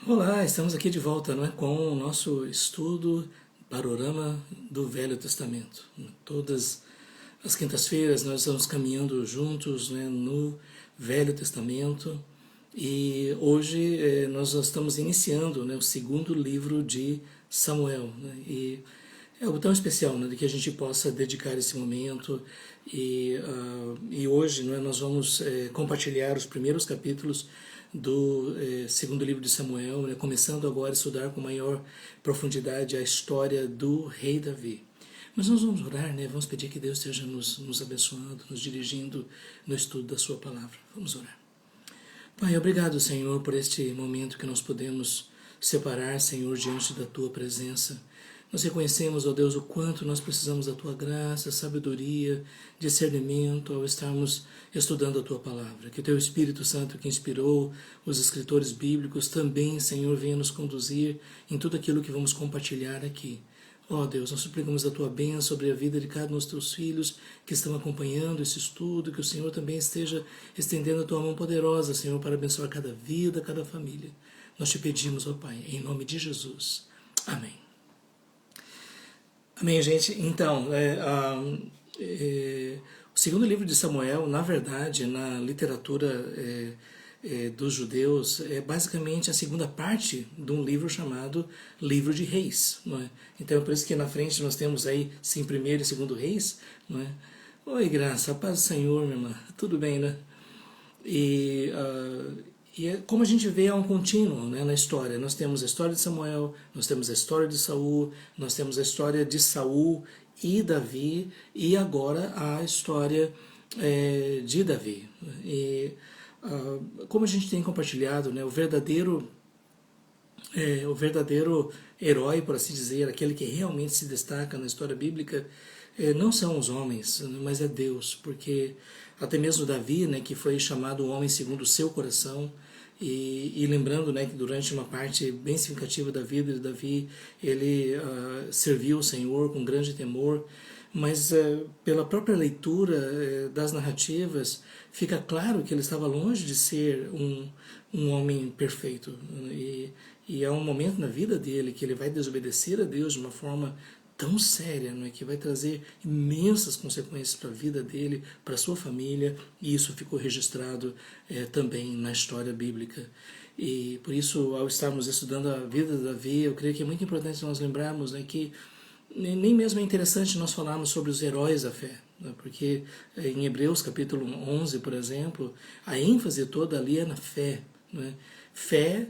Olá, estamos aqui de volta, não é, com o nosso estudo panorama do Velho Testamento. Todas as quintas-feiras nós estamos caminhando juntos, né, no Velho Testamento e hoje nós estamos iniciando, né, o segundo livro de Samuel, né, e é algo tão especial, né, de que a gente possa dedicar esse momento e hoje, né, nós vamos compartilhar os primeiros capítulos do segundo livro de Samuel, né, começando agora a estudar com maior profundidade a história do rei Davi. Mas nós vamos orar, né, vamos pedir que Deus esteja nos abençoando, nos dirigindo no estudo da sua palavra. Vamos orar. Pai, obrigado, Senhor, por este momento que nós podemos separar, Senhor, diante da Tua presença. Nós reconhecemos, ó Deus, o quanto nós precisamos da Tua graça, sabedoria, discernimento ao estarmos estudando a Tua palavra. Que o Teu Espírito Santo que inspirou os escritores bíblicos também, Senhor, venha nos conduzir em tudo aquilo que vamos compartilhar aqui. Ó Deus, nós suplicamos a Tua bênção sobre a vida de cada um dos Teus filhos que estão acompanhando esse estudo, que o Senhor também esteja estendendo a Tua mão poderosa, Senhor, para abençoar cada vida, cada família. Nós te pedimos, ó Pai, em nome de Jesus. Amém. Amém, gente. Então, o segundo livro de Samuel, na verdade, na literatura dos judeus, é basicamente a segunda parte de um livro chamado Livro de Reis. Não é? Então, é por isso que na frente nós temos aí, sim, primeiro e segundo reis. Não é? Oi, graça, a paz do Senhor, minha irmã. Tudo bem, né? E como a gente vê, é um contínuo, né, na história. Nós temos a história de Samuel, nós temos a história de Saul, nós temos a história de Saul e Davi, e agora a história de Davi. E como a gente tem compartilhado, né, o verdadeiro herói, por assim dizer, aquele que realmente se destaca na história bíblica, não são os homens, mas é Deus, porque até mesmo Davi, né, que foi chamado o homem segundo o seu coração, e lembrando, né, que durante uma parte bem significativa da vida de Davi, ele serviu o Senhor com grande temor, mas pela própria leitura das narrativas, fica claro que ele estava longe de ser um homem perfeito. E há um momento na vida dele que ele vai desobedecer a Deus de uma forma tão séria, não é, que vai trazer imensas consequências para a vida dele, para a sua família, e isso ficou registrado também na história bíblica. E por isso, ao estarmos estudando a vida de Davi, eu creio que é muito importante nós lembrarmos, né, que nem mesmo é interessante nós falarmos sobre os heróis da fé, né, porque em Hebreus capítulo 11, por exemplo, a ênfase toda ali é na fé. Né? Fé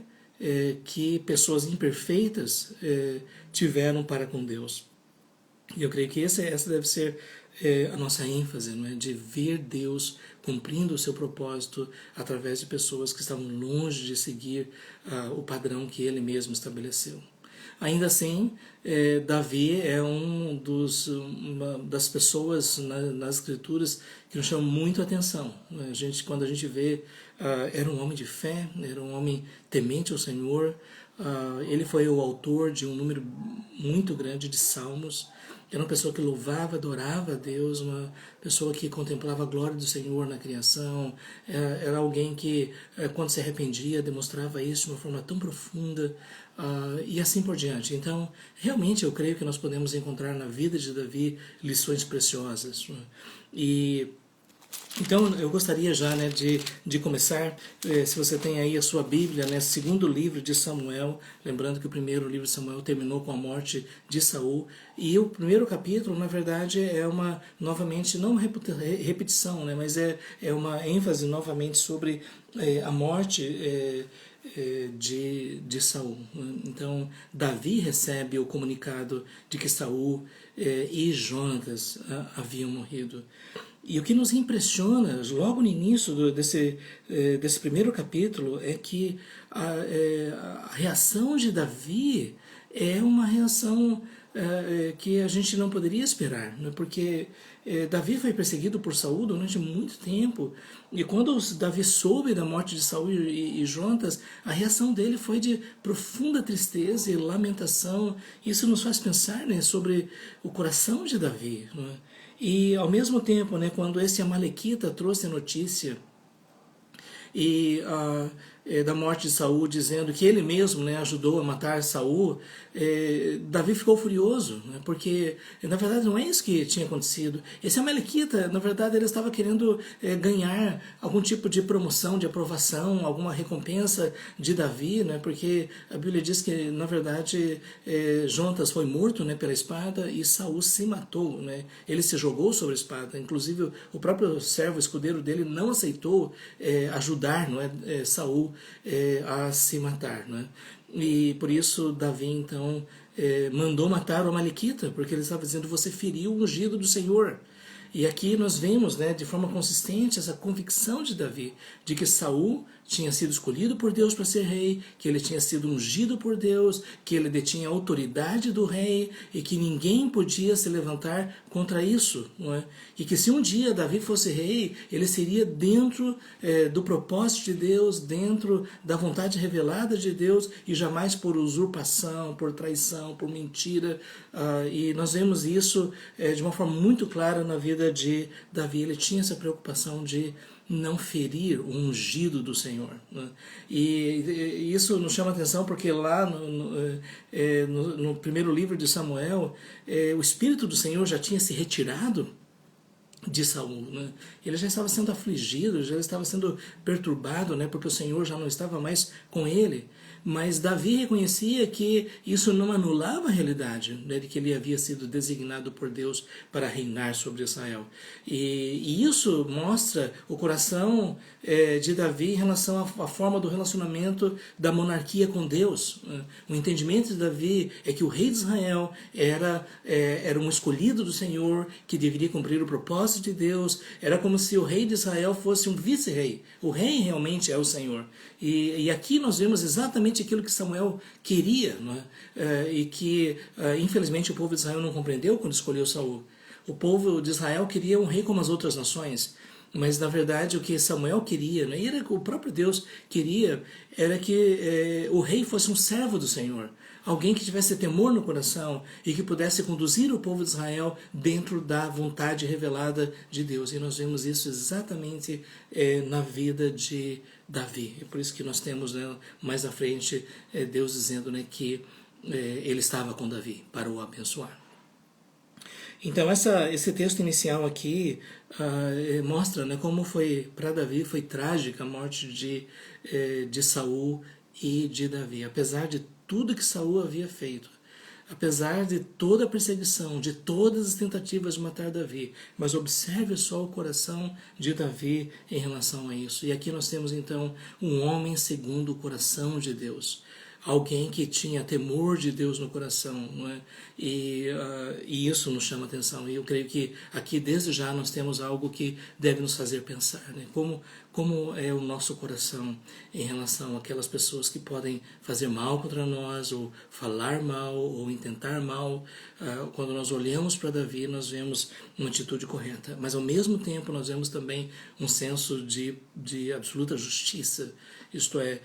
que pessoas imperfeitas tiveram para com Deus. E eu creio que essa deve ser a nossa ênfase, não é? De ver Deus cumprindo o seu propósito através de pessoas que estavam longe de seguir o padrão que ele mesmo estabeleceu. Ainda assim, Davi é uma das pessoas nas escrituras que nos chamam muito a atenção. Quando a gente vê, era um homem de fé, era um homem temente ao Senhor, ele foi o autor de um número muito grande de salmos, era uma pessoa que louvava, adorava a Deus, uma pessoa que contemplava a glória do Senhor na criação, era alguém que, quando se arrependia, demonstrava isso de uma forma tão profunda, e assim por diante. Então, realmente eu creio que nós podemos encontrar na vida de Davi lições preciosas. Então, eu gostaria já, né, de começar, se você tem aí a sua Bíblia, né, segundo livro de Samuel, lembrando que o primeiro livro de Samuel terminou com a morte de Saul, e o primeiro capítulo, na verdade, é novamente, não uma repetição, né, mas é uma ênfase novamente sobre a morte de Saul. Então, Davi recebe o comunicado de que Saul e Jonatas haviam morrido. E o que nos impressiona, logo no início desse primeiro capítulo, é que a reação de Davi é uma reação que a gente não poderia esperar, né? Porque Davi foi perseguido por Saul durante muito tempo, e quando Davi soube da morte de Saul e Jonatas, a reação dele foi de profunda tristeza e lamentação. Isso nos faz pensar, né, sobre o coração de Davi, né? E ao mesmo tempo, né, quando esse amalequita trouxe a notícia e da morte de Saul, dizendo que ele mesmo, né, ajudou a matar Saul, Davi ficou furioso, né, porque na verdade não é isso que tinha acontecido. Esse Amalequita, na verdade, ele estava querendo ganhar algum tipo de promoção, de aprovação, alguma recompensa de Davi, né, porque a Bíblia diz que na verdade Jonatas foi morto, né, pela espada e Saul se matou, né, ele se jogou sobre a espada. Inclusive o próprio servo escudeiro dele não aceitou ajudar, não é, Saul a se matar, né? E por isso Davi então mandou matar o Amalequita, porque ele estava dizendo: você feriu o ungido do Senhor. E aqui nós vemos, né, de forma consistente essa convicção de Davi de que Saul tinha sido escolhido por Deus para ser rei, que ele tinha sido ungido por Deus, que ele detinha a autoridade do rei e que ninguém podia se levantar contra isso, não é? E que se um dia Davi fosse rei, ele seria dentro do propósito de Deus, dentro da vontade revelada de Deus e jamais por usurpação, por traição, por mentira. E nós vemos isso de uma forma muito clara na vida de Davi. Ele tinha essa preocupação de não ferir o ungido do Senhor, né? E isso nos chama a atenção porque lá no primeiro livro de Samuel, o Espírito do Senhor já tinha se retirado de Saul, né? Ele já estava sendo afligido, já estava sendo perturbado, né? Porque o Senhor já não estava mais com ele. Mas Davi reconhecia que isso não anulava a realidade, né, de que ele havia sido designado por Deus para reinar sobre Israel. E isso mostra o coração de Davi em relação à forma do relacionamento da monarquia com Deus. O entendimento de Davi é que o rei de Israel era um escolhido do Senhor, que deveria cumprir o propósito de Deus. Era como se o rei de Israel fosse um vice-rei. O rei realmente é o Senhor. E aqui nós vemos exatamente aquilo que Samuel queria, não é? E que infelizmente o povo de Israel não compreendeu quando escolheu Saul. O povo de Israel queria um rei como as outras nações, mas na verdade o que Samuel queria, né, e era o próprio Deus queria, era que o rei fosse um servo do Senhor, alguém que tivesse temor no coração e que pudesse conduzir o povo de Israel dentro da vontade revelada de Deus. E nós vemos isso exatamente na vida de Davi. É por isso que nós temos, né, mais à frente Deus dizendo, né, que ele estava com Davi para o abençoar. Então esse texto inicial aqui mostra, né, como foi para Davi foi trágica a morte de Saul e de Davi, apesar de tudo que Saul havia feito, apesar de toda a perseguição, de todas as tentativas de matar Davi. Mas observe só o coração de Davi em relação a isso. E aqui nós temos então um homem segundo o coração de Deus. Alguém que tinha temor de Deus no coração, não é? E isso nos chama atenção. E eu creio que aqui desde já nós temos algo que deve nos fazer pensar, né? Como é o nosso coração em relação àquelas pessoas que podem fazer mal contra nós, ou falar mal, ou intentar mal. Quando nós olhamos para Davi, nós vemos uma atitude correta, mas ao mesmo tempo nós vemos também um senso de absoluta justiça. Isto é,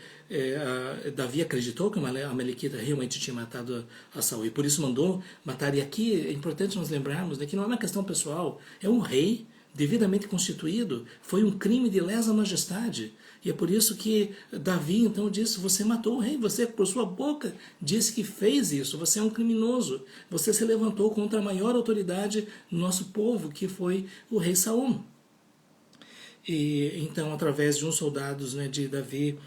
Davi acreditou que a Amalequita realmente tinha matado a Saul e por isso mandou matar. E aqui é importante nós lembrarmos, né, que não é uma questão pessoal, é um rei devidamente constituído, foi um crime de lesa majestade. E é por isso que Davi então disse: você matou o rei, você por sua boca disse que fez isso, você é um criminoso, você se levantou contra a maior autoridade do nosso povo, que foi o rei Saul. E então, através de uns soldados, né, de Davi,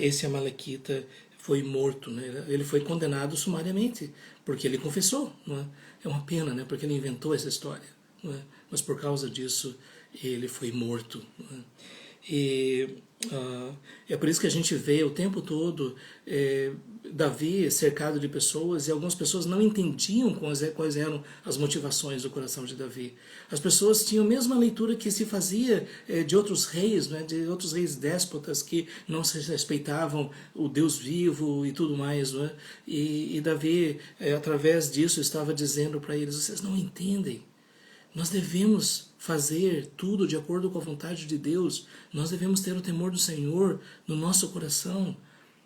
esse Amalequita foi morto, né? Ele foi condenado sumariamente, porque ele confessou. Não é? É uma pena, né, porque ele inventou essa história. Não é? Mas por causa disso, ele foi morto. Não é? E é por isso que a gente vê o tempo todo Davi cercado de pessoas, e algumas pessoas não entendiam quais eram as motivações do coração de Davi. As pessoas tinham a mesma leitura que se fazia de outros reis, né, de outros reis déspotas que não se respeitavam o Deus vivo e tudo mais. Não é? E Davi, através disso, estava dizendo para eles: vocês não entendem. Nós devemos fazer tudo de acordo com a vontade de Deus. Nós devemos ter o temor do Senhor no nosso coração.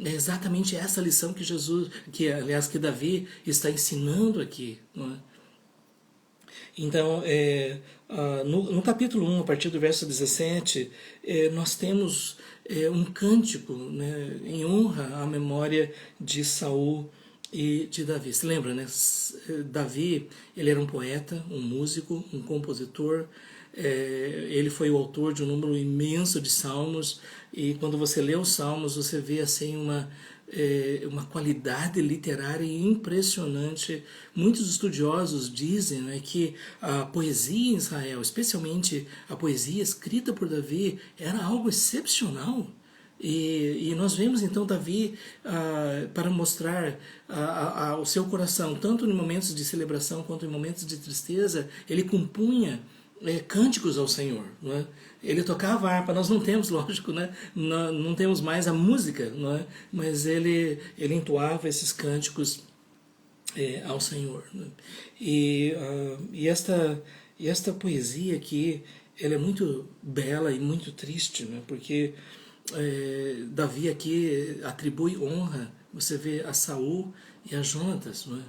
É exatamente essa lição que Davi está ensinando aqui. Não é? Então, no capítulo 1, a partir do verso 17, nós temos um cântico, né, em honra à memória de Saul e de Davi. Se lembra, né? Davi, ele era um poeta, um músico, um compositor. Ele foi o autor de um número imenso de salmos, e quando você lê os salmos você vê assim uma qualidade literária impressionante. Muitos estudiosos dizem, né, que a poesia em Israel, especialmente a poesia escrita por Davi, era algo excepcional. E nós vemos então Davi, para mostrar o seu coração, tanto em momentos de celebração quanto em momentos de tristeza, ele compunha cânticos ao Senhor, não é? Ele tocava harpa. Nós não temos, lógico, né? Não temos mais a música, não é? Mas ele entoava esses cânticos ao Senhor, né? E esta poesia aqui, ela é muito bela e muito triste, né? Porque Davi aqui atribui honra, você vê, a Saul e a Jonatas, não é?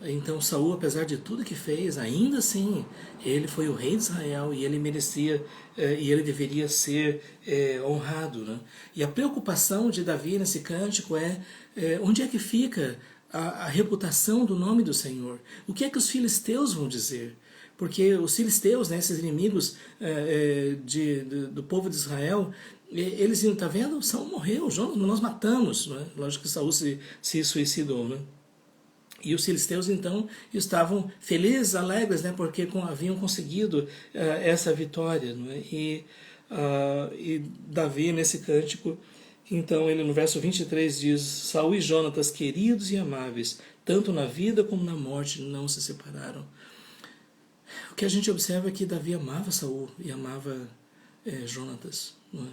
Então Saul, apesar de tudo que fez, ainda assim ele foi o rei de Israel e ele merecia e ele deveria ser honrado, né? E a preocupação de Davi nesse cântico onde é que fica a reputação do nome do Senhor? O que é que os filisteus vão dizer? Porque os filisteus, né, esses inimigos do povo de Israel, eles iam, tá vendo? Saul morreu, nós matamos, né? Lógico que Saul se suicidou, né? E os filisteus então estavam felizes, alegres, né, porque haviam conseguido essa vitória, não é? E Davi, nesse cântico, então ele no verso 23 diz: Saul e Jonatas, queridos e amáveis, tanto na vida como na morte, não se separaram. O que a gente observa é que Davi amava Saul e amava Jonatas, não é?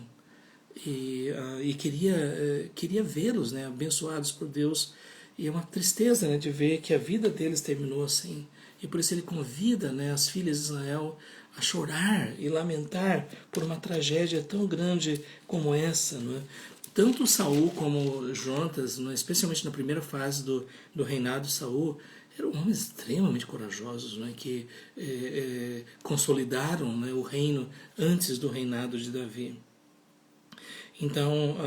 E queria vê-los, né, abençoados por Deus. E é uma tristeza, né, de ver que a vida deles terminou assim. E por isso ele convida, né, as filhas de Israel a chorar e lamentar por uma tragédia tão grande como essa, não é? Tanto Saul como Jonatas, não é, especialmente na primeira fase do reinado de Saul, eram homens extremamente corajosos, não é, que consolidaram, né, o reino antes do reinado de Davi. Então,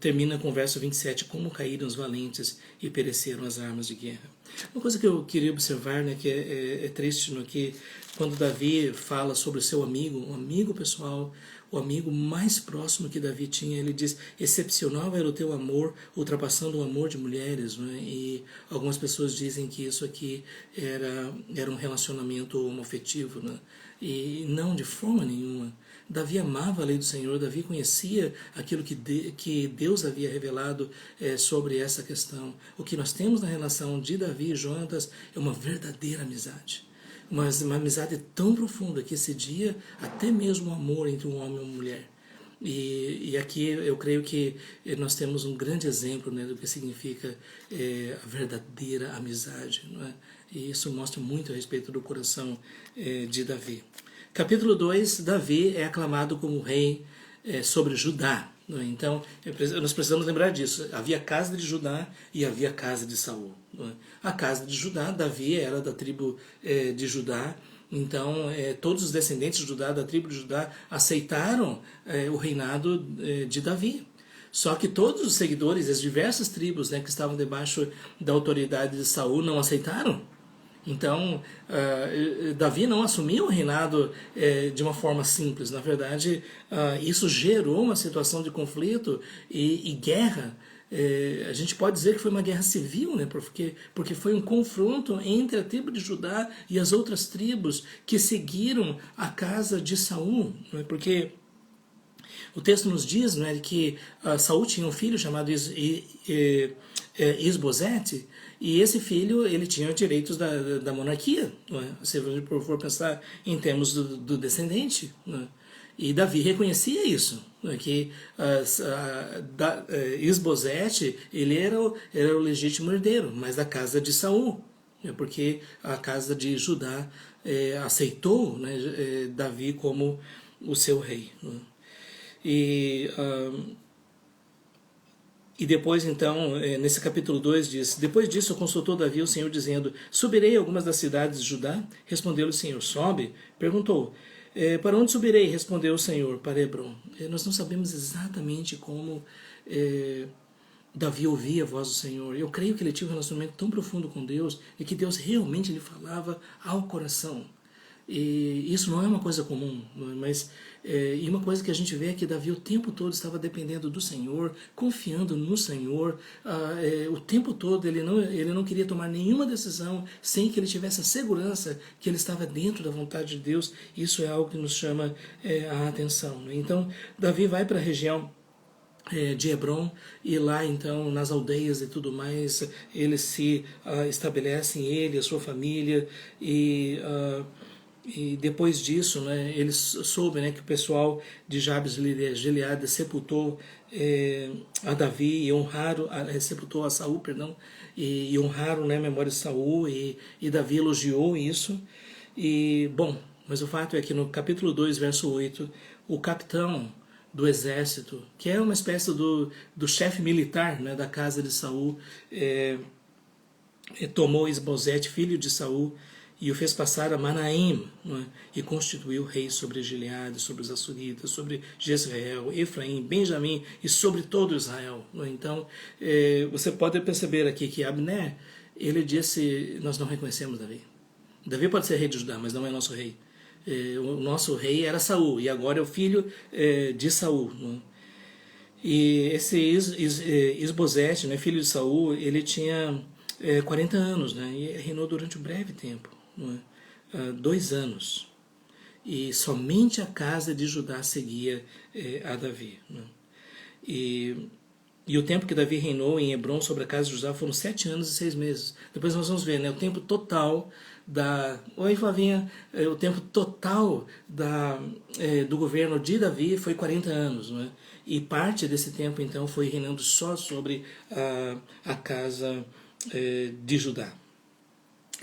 termina com o verso 27, como caíram os valentes e pereceram as armas de guerra. Uma coisa que eu queria observar, né, que é triste, né, que quando Davi fala sobre o seu amigo, um amigo pessoal, o amigo mais próximo que Davi tinha, ele diz: excepcional era o teu amor, ultrapassando o amor de mulheres, né? E algumas pessoas dizem que isso aqui era um relacionamento homoafetivo, né? E não, de forma nenhuma. Davi amava a lei do Senhor, Davi conhecia aquilo que Deus havia revelado sobre essa questão. O que nós temos na relação de Davi e Jonatas é uma verdadeira amizade. Mas uma amizade tão profunda que excedia até mesmo o amor entre um homem e uma mulher. E aqui eu creio que nós temos um grande exemplo, né, do que significa a verdadeira amizade, não é? E isso mostra muito a respeito do coração de Davi. Capítulo 2, Davi é aclamado como rei sobre Judá. Não é? Então, nós precisamos lembrar disso. Havia a casa de Judá e havia a casa de Saul. Não é? A casa de Judá, Davi era da tribo de Judá. Então, todos os descendentes de Judá, da tribo de Judá, aceitaram o reinado de Davi. Só que todos os seguidores das diversas tribos, né, que estavam debaixo da autoridade de Saul não aceitaram. Então, Davi não assumiu o reinado de uma forma simples. Na verdade, isso gerou uma situação de conflito e guerra. A gente pode dizer que foi uma guerra civil, né? Porque foi um confronto entre a tribo de Judá e as outras tribos que seguiram a casa de Saul. Né? Porque o texto nos diz, né, que Saul tinha um filho chamado Isbosete, e esse filho ele tinha direitos da monarquia, não é? Se for pensar em termos do descendente, não é? E Davi reconhecia isso, não é? Que Isbosete ele era o legítimo herdeiro, mas da casa de Saul, porque a casa de Judá aceitou, né, Davi como o seu rei, não é? E depois, então, nesse capítulo 2 diz: depois disso consultou Davi o Senhor, dizendo: subirei a algumas das cidades de Judá? Respondeu-lhe o Senhor: sobe. Perguntou: Para onde subirei? Respondeu o Senhor, para Hebron. Nós não sabemos exatamente como Davi ouvia a voz do Senhor. Eu creio que ele tinha um relacionamento tão profundo com Deus e que Deus realmente lhe falava ao coração. E isso não é uma coisa comum, mas e uma coisa que a gente vê é que Davi o tempo todo estava dependendo do Senhor, confiando no Senhor. O tempo todo ele não queria tomar nenhuma decisão sem que ele tivesse a segurança que ele estava dentro da vontade de Deus. Isso é algo que nos chama a atenção. Então, Davi vai para a região de Hebron, e lá então nas aldeias e tudo mais eles se estabelecem, ele, a sua família, e depois disso, né, eles soube, né, que o pessoal de Jabes de Gileade sepultou a Davi e honraram, sepultou a Saul, perdão, e honraram, né, a memória de Saul, e Davi elogiou isso. E bom, mas o fato é que no capítulo 2, verso 8, o capitão do exército, que é uma espécie do chefe militar, né, da casa de Saul, tomou Isbosete, filho de Saul, e o fez passar a Manaim, né, e constituiu rei sobre Gileade, sobre os Açuritas, sobre Jezreel, Efraim, Benjamim e sobre todo Israel. Né? Então, você pode perceber aqui que Abner, ele disse, nós não reconhecemos Davi. Davi pode ser rei de Judá, mas não é nosso rei. O nosso rei era Saul, e agora é o filho de Saul. Né? E esse Isbosete, né, filho de Saul, ele tinha 40 anos, né, e reinou durante um breve tempo, né, 2 anos. E somente a casa de Judá seguia a Davi. Né? E o tempo que Davi reinou em Hebron sobre a casa de Judá foram 7 anos e 6 meses. Depois nós vamos ver, né, o tempo total Oi, Flavinha. O tempo total do governo de Davi foi 40 anos, né? E parte desse tempo, então, foi reinando só sobre a casa de Judá.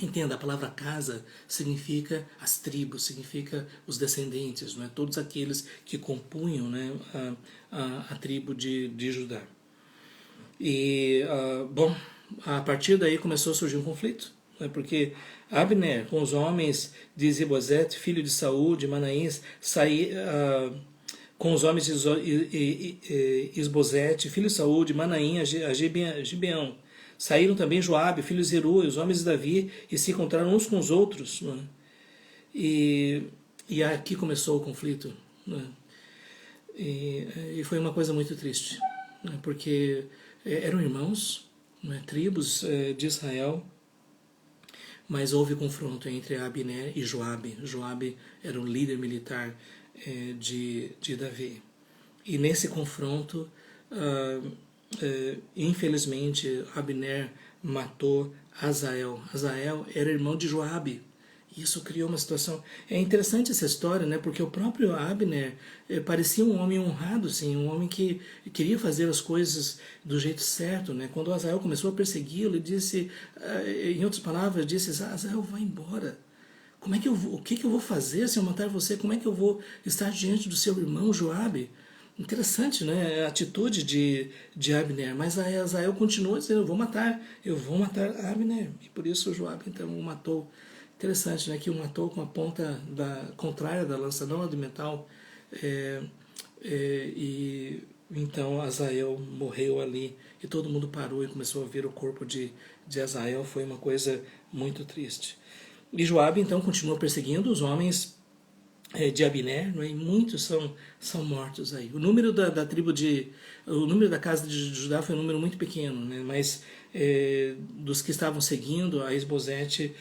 Entenda, a palavra casa significa as tribos, significa os descendentes, não é? Todos aqueles que compunham, né, a tribo de Judá. E, bom, a partir daí começou a surgir um conflito, né, porque Abner, com os homens de Isbosete, filho de Saul, de Manaíns, com os homens de Isbosete, filho de Saul, de Manaim, a Gibeão. Saíram também Joabe, filho de Zeru, e os homens de Davi, e se encontraram uns com os outros. Né? E aqui começou o conflito. Né? E foi uma coisa muito triste, né? Porque eram irmãos, né? Tribos de Israel, mas houve confronto entre Abner e Joabe. Joabe era o líder militar de Davi. E nesse confronto, infelizmente, Abner matou Azael. Azael era irmão de Joabe. Isso criou uma situação... É interessante essa história, né? Porque o próprio Abner parecia um homem honrado, sim, um homem que queria fazer as coisas do jeito certo, né? Quando Azael começou a persegui-lo, ele disse, em outras palavras, disse, Azael, vai embora. O que eu vou fazer se eu matar você? Como é que eu vou estar diante do seu irmão Joabe? Interessante, né? A atitude de Abner. Mas Azael continuou dizendo, eu vou matar Abner. E por isso Joabe então o matou. Interessante, né? Que o matou com a ponta contrária da lança, não a de metal. E então Azael morreu ali. E todo mundo parou e começou a ver o corpo de Azael. Foi uma coisa muito triste. E Joabe então continuou perseguindo os homens de Abner, não é? E muitos são mortos aí. O número o número da casa de Judá foi um número muito pequeno, né? Mas dos que estavam seguindo a Isbosete,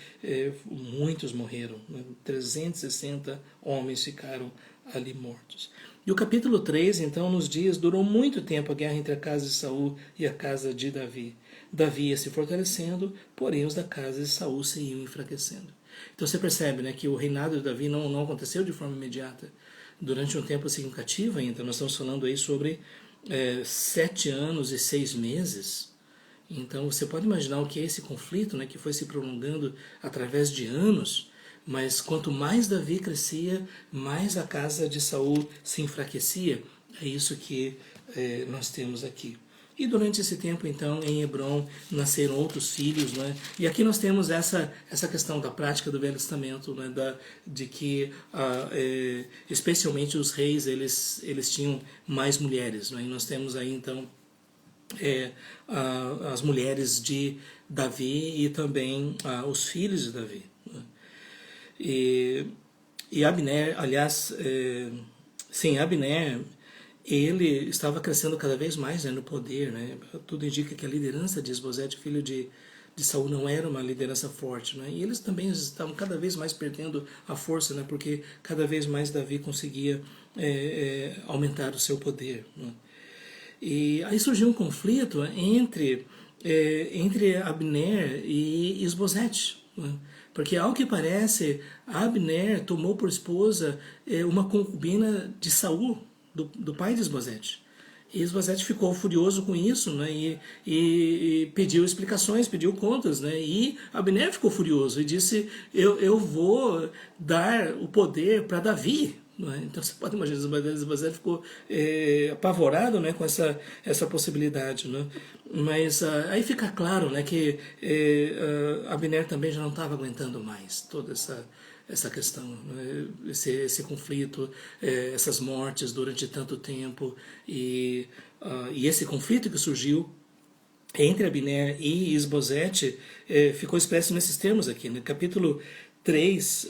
muitos morreram, né? 360 homens ficaram ali mortos. E o capítulo 3, então, nos dias, durou muito tempo a guerra entre a casa de Saul e a casa de Davi. Davi ia se fortalecendo, porém os da casa de Saul se iam enfraquecendo. Então você percebe, né, que o reinado de Davi não aconteceu de forma imediata. Durante um tempo significativo ainda, nós estamos falando aí sobre 7 anos e 6 meses. Então você pode imaginar o que é esse conflito, né, que foi se prolongando através de anos, mas quanto mais Davi crescia, mais a casa de Saul se enfraquecia. É isso que nós temos aqui. E durante esse tempo, então, em Hebron, nasceram outros filhos, né? E aqui nós temos essa questão da prática do Velho Testamento, né? De que, especialmente os reis, eles tinham mais mulheres, né? E nós temos aí, então, as mulheres de Davi e também os filhos de Davi, né? E Abner, aliás, sim, Abner, ele estava crescendo cada vez mais, né, no poder, né? Tudo indica que a liderança de Isbosete, filho de Saul, não era uma liderança forte, né? E eles também estavam cada vez mais perdendo a força, né? Porque cada vez mais Davi conseguia aumentar o seu poder, né? E aí surgiu um conflito entre Abner e Isbosete, né? Porque, ao que parece, Abner tomou por esposa uma concubina de Saul, do pai de Isbosete. E Isbosete ficou furioso com isso, né? E pediu explicações, pediu contas, né? E Abner ficou furioso e disse: eu vou dar o poder para Davi. Então você pode imaginar, Isbosete ficou apavorado, né, com essa possibilidade, né? Mas aí fica claro, né, que Abner também já não estava aguentando mais toda essa questão, né? esse conflito, essas mortes durante tanto tempo, e esse conflito que surgiu entre Abner e Isbosete ficou expresso nesses termos aqui, no capítulo 3,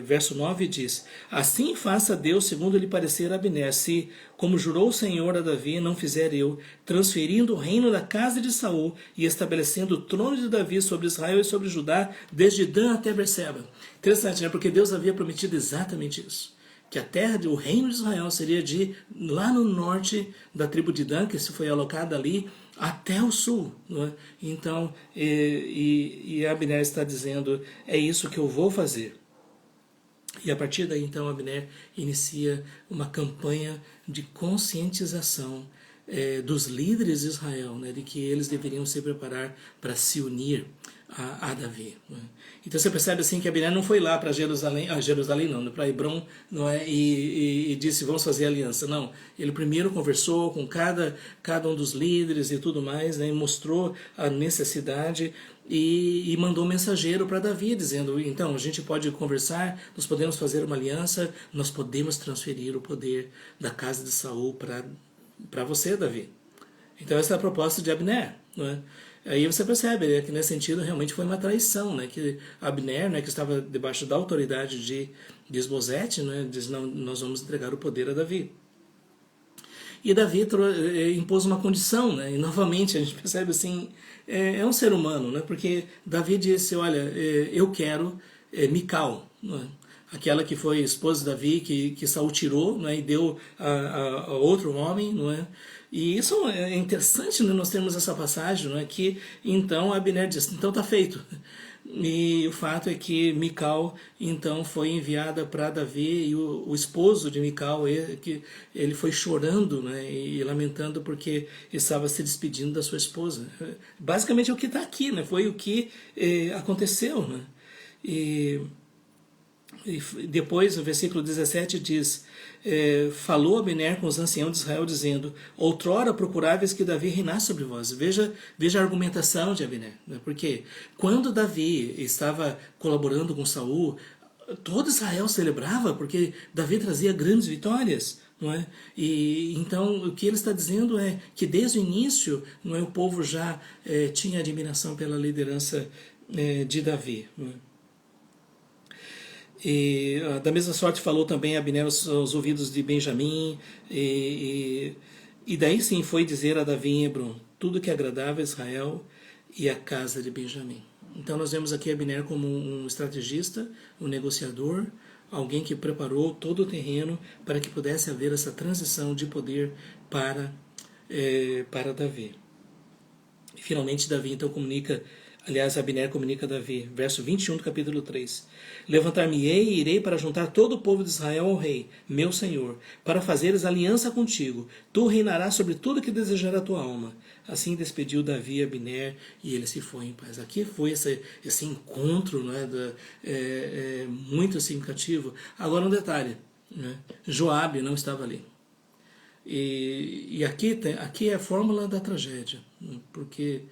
verso 9 diz: Assim faça Deus segundo lhe parecer a Abner, se, como jurou o Senhor a Davi, não fizer eu, transferindo o reino da casa de Saul e estabelecendo o trono de Davi sobre Israel e sobre Judá, desde Dan até Berseba. Interessante, né? Porque Deus havia prometido exatamente isso, que a terra, o reino de Israel seria de lá no norte da tribo de Dan, que se foi alocada ali, até o sul, não é? Então, Abner está dizendo: é isso que eu vou fazer. E a partir daí, então, Abner inicia uma campanha de conscientização dos líderes de Israel, né, de que eles deveriam se preparar para se unir a Davi, né? Então você percebe assim que Abner não foi lá para Jerusalém não, para Hebron, não é, e disse: vamos fazer aliança. Não, ele primeiro conversou com cada um dos líderes e tudo mais, né, e mostrou a necessidade e mandou um mensageiro para Davi dizendo: então, a gente pode conversar, nós podemos fazer uma aliança, nós podemos transferir o poder da casa de Saul para você, Davi. Então essa é a proposta de Abner, não é? Aí você percebe, né, que nesse sentido realmente foi uma traição, né, que Abner, né, que estava debaixo da autoridade de Isbosete, né, diz: não, nós vamos entregar o poder a Davi. E Davi impôs uma condição, né, e novamente a gente percebe assim, é um ser humano, né, porque Davi disse: olha, eu quero Mical, não é? Aquela que foi esposa de Davi, que Saul tirou, né, e deu a outro homem, não é? E isso é interessante, né, nós temos essa passagem, não é, que então Abner diz: então está feito. E o fato é que Mical então foi enviada para Davi, e o esposo de Mical, ele foi chorando, né, e lamentando porque estava se despedindo da sua esposa. Basicamente é o que está aqui, né, foi o que aconteceu, né? E depois, o versículo 17 diz: falou Abner com os anciãos de Israel, dizendo: outrora procuráveis que Davi reinasse sobre vós. Veja a argumentação de Abner, né? Porque quando Davi estava colaborando com Saul, todo Israel celebrava, porque Davi trazia grandes vitórias, não é? E então o que ele está dizendo é que desde o início, não é, o povo já tinha admiração pela liderança de Davi, não é? E da mesma sorte falou também Abner aos ouvidos de Benjamim, e daí sim foi dizer a Davi em Hebron tudo que agradava a Israel e a casa de Benjamim. Então nós vemos aqui Abner como um estrategista, um negociador, alguém que preparou todo o terreno para que pudesse haver essa transição de poder para Davi. E finalmente Davi então comunica, aliás, Abner comunica a Davi, verso 21 do capítulo 3. Levantar-me-ei e irei para juntar todo o povo de Israel ao rei, meu senhor, para fazeres aliança contigo. Tu reinarás sobre tudo que desejar a tua alma. Assim despediu Davi Abner e ele se foi em paz. Aqui foi esse encontro, não é, muito significativo. Agora um detalhe, né? Joabe não estava ali. E aqui é a fórmula da tragédia, né? Porque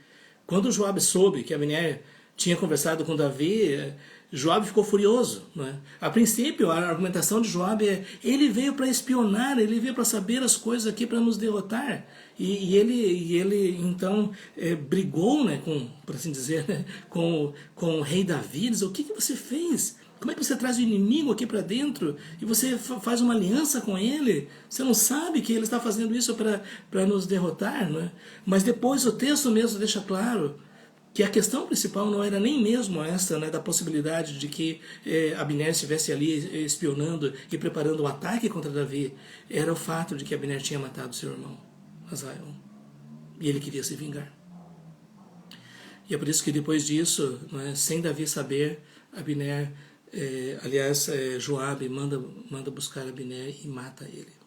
quando Joabe soube que Abner tinha conversado com Davi, Joabe ficou furioso, né? A princípio, a argumentação de Joabe é: ele veio para espionar, ele veio para saber as coisas aqui para nos derrotar. E ele então brigou, né, com, por assim dizer, né, com o rei Davi, diz: o que você fez? Como é que você traz o inimigo aqui para dentro e você faz uma aliança com ele? Você não sabe que ele está fazendo isso para nos derrotar, não é? Mas depois o texto mesmo deixa claro que a questão principal não era nem mesmo essa, né, da possibilidade de que Abner estivesse ali espionando e preparando um ataque contra Davi. Era o fato de que Abner tinha matado seu irmão, Asael. E ele queria se vingar. E é por isso que depois disso, né, sem Davi saber, Abner, Joabe manda buscar Abner e mata ele.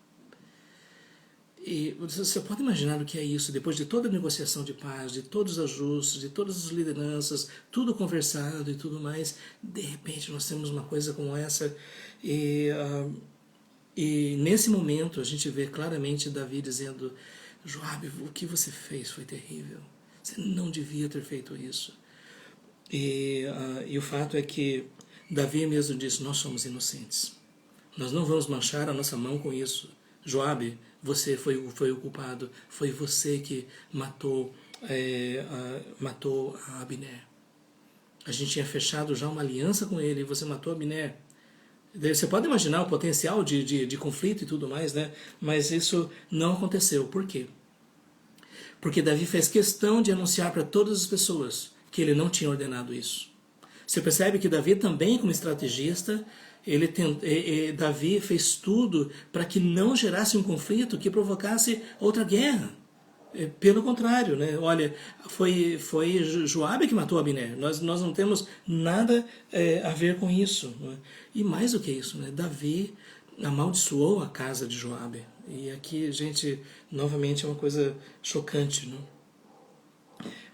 E você pode imaginar o que é isso, depois de toda a negociação de paz, de todos os ajustes, de todas as lideranças, tudo conversado e tudo mais, de repente nós temos uma coisa como essa, e nesse momento a gente vê claramente Davi dizendo: Joabe, o que você fez foi terrível, você não devia ter feito isso. E o fato é que Davi mesmo disse: nós somos inocentes, nós não vamos manchar a nossa mão com isso. Joabe, você foi o culpado, foi você que matou a Abner. A gente tinha fechado já uma aliança com ele e você matou Abner. Você pode imaginar o potencial de conflito e tudo mais, né? Mas isso não aconteceu. Por quê? Porque Davi fez questão de anunciar para todas as pessoas que ele não tinha ordenado isso. Você percebe que Davi também, como estrategista, Davi fez tudo para que não gerasse um conflito que provocasse outra guerra. Pelo contrário, né? Olha, foi Joabe que matou Abner. Nós não temos nada a ver com isso. Né? E mais do que isso, né? Davi amaldiçoou a casa de Joabe. E aqui, gente, novamente é uma coisa chocante, né?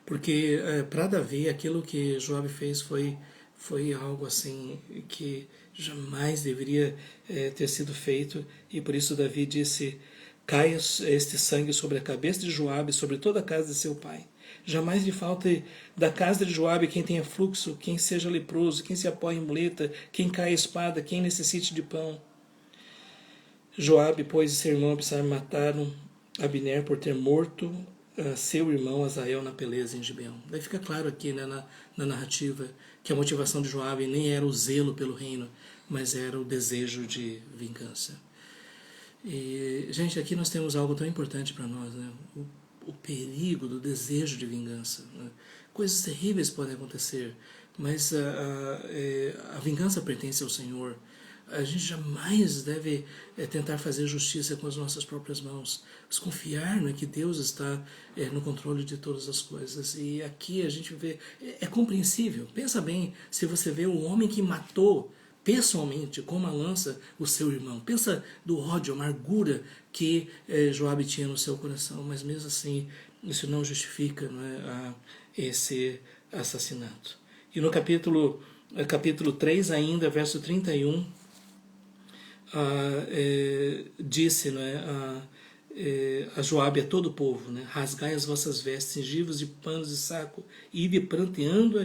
Porque para Davi aquilo que Joabe fez foi algo assim que jamais deveria ter sido feito, e por isso Davi disse: caia este sangue sobre a cabeça de Joabe, sobre toda a casa de seu pai. Jamais lhe falte da casa de Joabe quem tenha fluxo, quem seja leproso, quem se apoie em muleta, quem caia a espada, quem necessite de pão. Joabe, pois, e seu irmão Absalão mataram Abner por ter morto seu irmão Asael na peleja em Gibeão. Daí fica claro aqui, né, na narrativa, que a motivação de Joabe nem era o zelo pelo reino, mas era o desejo de vingança. E, gente, aqui nós temos algo tão importante para nós, né? O perigo do desejo de vingança. Né? Coisas terríveis podem acontecer, mas a vingança pertence ao Senhor. A gente jamais deve tentar fazer justiça com as nossas próprias mãos, mas confiar, né, que Deus está no controle de todas as coisas. E aqui a gente vê, é compreensível. Pensa bem, se você vê o homem que matou pessoalmente com uma lança o seu irmão. Pensa do ódio, amargura que Joabe tinha no seu coração, mas mesmo assim isso não justifica, não é, esse assassinato. E no capítulo 3 ainda, verso 31, disse, né, a Joabe, a todo o povo, né, rasgai as vossas vestes, cingivos de panos de saco, e ide pranteando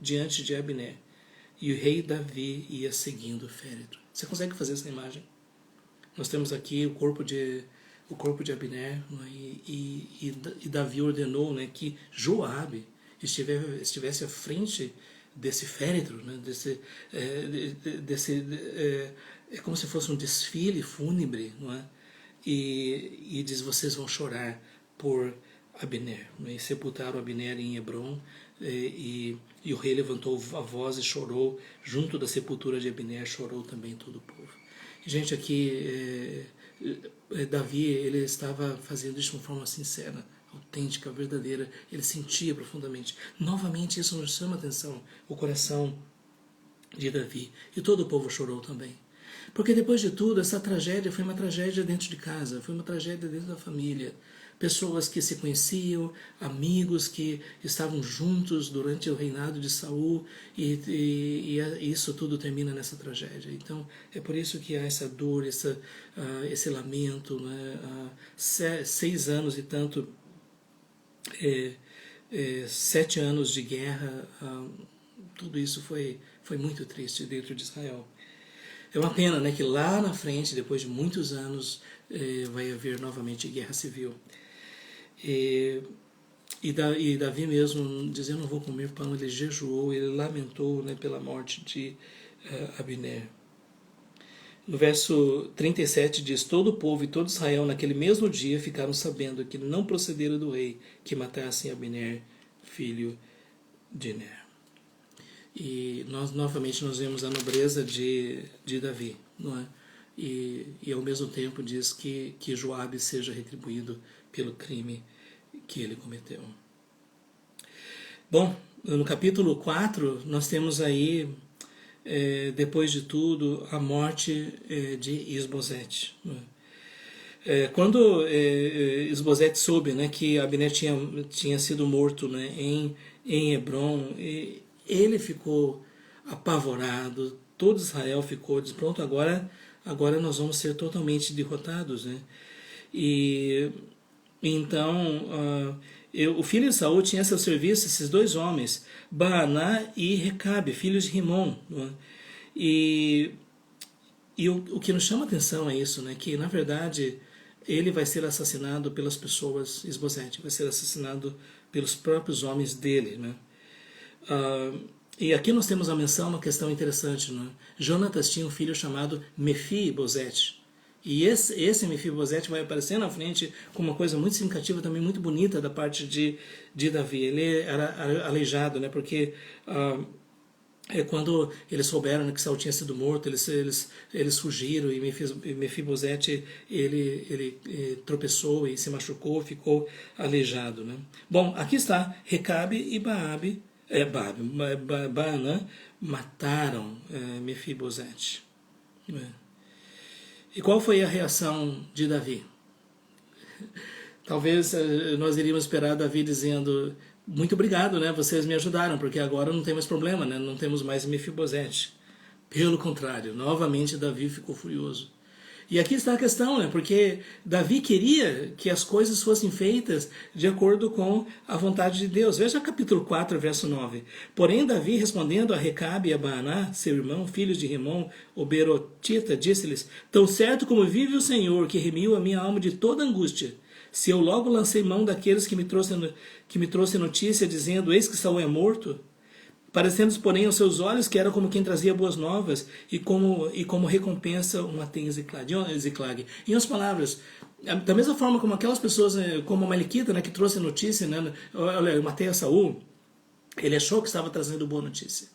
diante de Abner. E o rei Davi ia seguindo o féretro. Você consegue fazer essa imagem? Nós temos aqui o corpo de Abner, né, e Davi ordenou, né, que Joabe estivesse à frente desse féretro, né, é como se fosse um desfile fúnebre, não é? E diz: vocês vão chorar por Abner, né? E sepultaram Abner em Hebron, e o rei levantou a voz e chorou, junto da sepultura de Abner chorou também todo o povo. Gente, aqui Davi, ele estava fazendo isso de uma forma sincera, autêntica, verdadeira, ele sentia profundamente. Novamente isso nos chama a atenção, o coração de Davi, e todo o povo chorou também. Porque depois de tudo, essa tragédia foi uma tragédia dentro de casa, foi uma tragédia dentro da família. pessoas que se conheciam, amigos que estavam juntos durante o reinado de Saul, e isso tudo termina nessa tragédia. Então é por isso que há essa dor, esse lamento, né? 6 anos e tanto, 7 anos de guerra, tudo isso foi muito triste dentro de Israel. É uma pena, né, que lá na frente, depois de muitos anos, vai haver novamente guerra civil. E Davi mesmo, dizendo não vou comer pão, ele jejuou, ele lamentou, né, pela morte de Abner. No verso 37 diz: todo o povo e todo Israel naquele mesmo dia ficaram sabendo que não procedera do rei que matassem Abner, filho de Ner. E novamente nós vemos a nobreza de Davi, não é? E ao mesmo tempo diz que Joabe seja retribuído pelo crime que ele cometeu. Bom, no capítulo 4 nós temos aí, depois de tudo, a morte de Isbosete. Quando Isbosete soube, né, que Abner tinha sido morto, né, em Hebron, ele ficou apavorado, todo Israel ficou, disse, pronto, agora nós vamos ser totalmente derrotados, né? E então o filho de Saul tinha a seu serviço esses 2 homens, Baaná e Recabe, filhos de Rimom, né? E o que nos chama a atenção é isso, né? Que na verdade ele vai ser assassinado pelas pessoas, Isbosete vai ser assassinado pelos próprios homens dele, né? E aqui nós temos a menção, uma questão interessante, né? Jonatas tinha um filho chamado Mefibosete. E esse Mefibosete vai aparecer na frente com uma coisa muito significativa, também muito bonita da parte de Davi. Ele era aleijado, né? Porque quando eles souberam, né, que Saul tinha sido morto, eles fugiram, e Mefibosete ele tropeçou e se machucou, ficou aleijado, né? Bom, aqui está, Recabe e Baanã mataram Mefibosete. E qual foi a reação de Davi? Talvez nós iríamos esperar Davi dizendo: muito obrigado, né? Vocês me ajudaram, porque agora não tem mais problema, né? Não temos mais Mefibosete. Pelo contrário, novamente Davi ficou furioso. E aqui está a questão, né? Porque Davi queria que as coisas fossem feitas de acordo com a vontade de Deus. Veja capítulo 4, verso 9. Porém, Davi, respondendo a Recabe e a Baaná, seu irmão, filhos de Rimom, o Berotita, disse-lhes: tão certo como vive o Senhor, que remiu a minha alma de toda angústia, se eu logo lancei mão daqueles que me trouxe notícia, dizendo: eis que Saul é morto, parecendo, porém, aos seus olhos que era como quem trazia boas novas, e como recompensa uma tem Ziclag. Em outras palavras, da mesma forma como aquelas pessoas, como a Maliquita, né, que trouxe notícia, né, olha, eu matei a Saul, ele achou que estava trazendo boa notícia.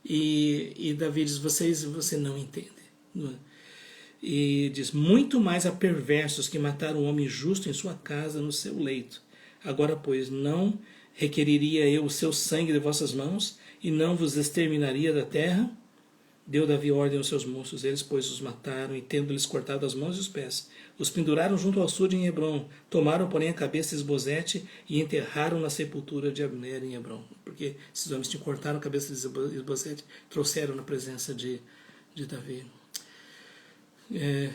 E Davi diz: você não entende. E diz: muito mais a perversos que mataram um homem justo em sua casa, no seu leito. Agora, pois, não requeriria eu o seu sangue de vossas mãos, e não vos exterminaria da terra? Deu Davi ordem aos seus moços, eles, pois, os mataram, e tendo-lhes cortado as mãos e os pés, os penduraram junto ao açude em Hebron, tomaram, porém, a cabeça de Isbosete e enterraram na sepultura de Abner em Hebron. Porque esses homens tinham cortado a cabeça de Isbosete, trouxeram na presença de Davi.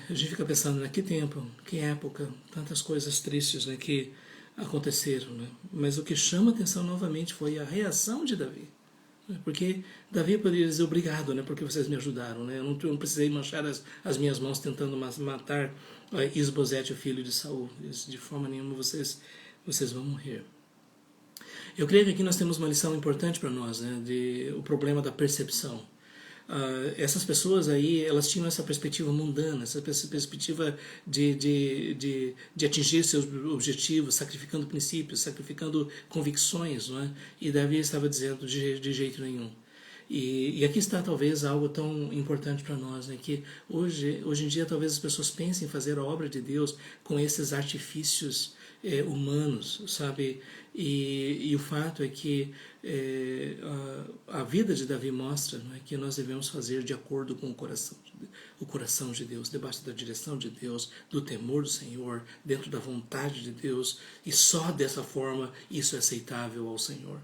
A gente fica pensando, né, que tempo, que época, tantas coisas tristes, né, que aconteceram, né? Mas o que chama atenção novamente foi a reação de Davi, né? Porque Davi poderia dizer: obrigado, né, porque vocês me ajudaram, né? Eu não precisei manchar as minhas mãos tentando matar Isbosete, o filho de Saul. De forma nenhuma vocês vão morrer. Eu creio que aqui nós temos uma lição importante para nós, né, o problema da percepção. Essas pessoas aí, elas tinham essa perspectiva mundana, essa perspectiva de atingir seus objetivos, sacrificando princípios, sacrificando convicções, não é? E Davi estava dizendo: de jeito nenhum. E aqui está talvez algo tão importante para nós, né? Que hoje em dia talvez as pessoas pensem em fazer a obra de Deus com esses artifícios humanos, sabe? E o fato é que a vida de Davi mostra, não é, que nós devemos fazer de acordo com o coração de Deus, debaixo da direção de Deus, do temor do Senhor, dentro da vontade de Deus, e só dessa forma isso é aceitável ao Senhor.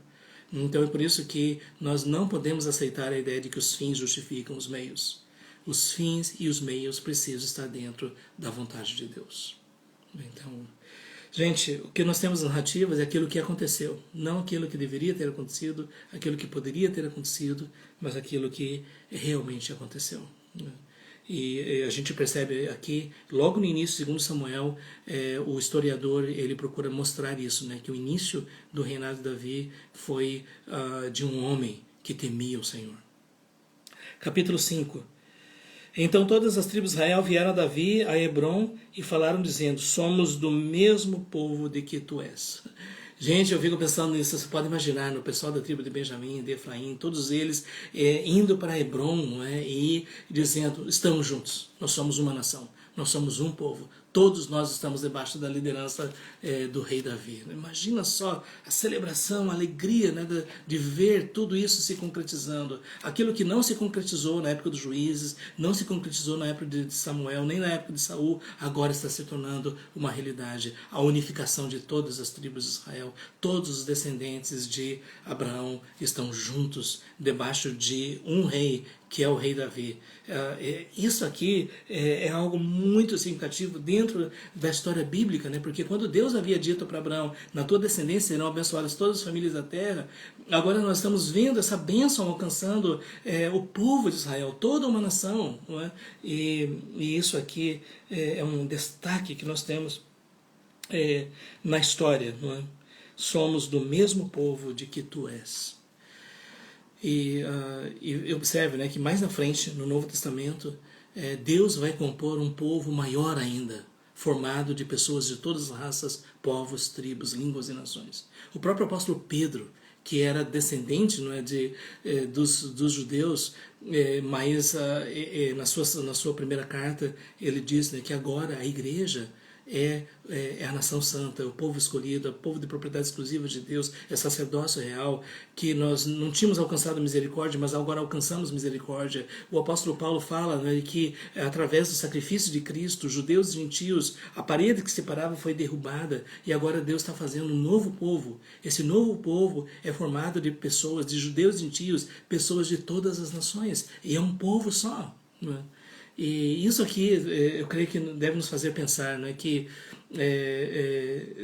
Então é por isso que nós não podemos aceitar a ideia de que os fins justificam os meios. Os fins e os meios precisam estar dentro da vontade de Deus. Então, gente, o que nós temos narrativas é aquilo que aconteceu, não aquilo que deveria ter acontecido, aquilo que poderia ter acontecido, mas aquilo que realmente aconteceu. E a gente percebe aqui, logo no início, segundo Samuel, o historiador ele procura mostrar isso, né, que o início do reinado de Davi foi de um homem que temia o Senhor. Capítulo 5. Então todas as tribos de Israel vieram a Davi, a Hebron, e falaram dizendo: somos do mesmo povo de que tu és. Gente, eu fico pensando nisso, você pode imaginar, no pessoal da tribo de Benjamim, de Efraim, todos eles indo para Hebron, não é? E dizendo: estamos juntos, nós somos uma nação, nós somos um povo. Todos nós estamos debaixo da liderança do rei Davi. Imagina só a celebração, a alegria, né, de ver tudo isso se concretizando. Aquilo que não se concretizou na época dos juízes, não se concretizou na época de Samuel, nem na época de Saul, agora está se tornando uma realidade. A unificação de todas as tribos de Israel, todos os descendentes de Abraão estão juntos debaixo de um rei, que é o rei Davi. Isso aqui é algo muito significativo dentro da história bíblica, né? Porque quando Deus havia dito para Abraão: na tua descendência serão abençoadas todas as famílias da terra, agora nós estamos vendo essa bênção alcançando o povo de Israel, toda uma nação, não é? E isso aqui é um destaque que nós temos na história, não é? Somos do mesmo povo de que tu és. E observe, né, que mais na frente, no Novo Testamento, Deus vai compor um povo maior ainda, formado de pessoas de todas as raças, povos, tribos, línguas e nações. O próprio apóstolo Pedro, que era descendente, não é, dos judeus, mas na sua primeira carta ele diz, né, que agora a igreja é a nação santa, o povo escolhido, o povo de propriedade exclusiva de Deus, é sacerdócio real, que nós não tínhamos alcançado misericórdia, mas agora alcançamos misericórdia. O apóstolo Paulo fala, né, que através do sacrifício de Cristo, judeus e gentios, a parede que separava foi derrubada e agora Deus está fazendo um novo povo. Esse novo povo é formado de pessoas, de judeus e gentios, pessoas de todas as nações, e é um povo só, não é? E isso aqui, eu creio que deve nos fazer pensar, né, que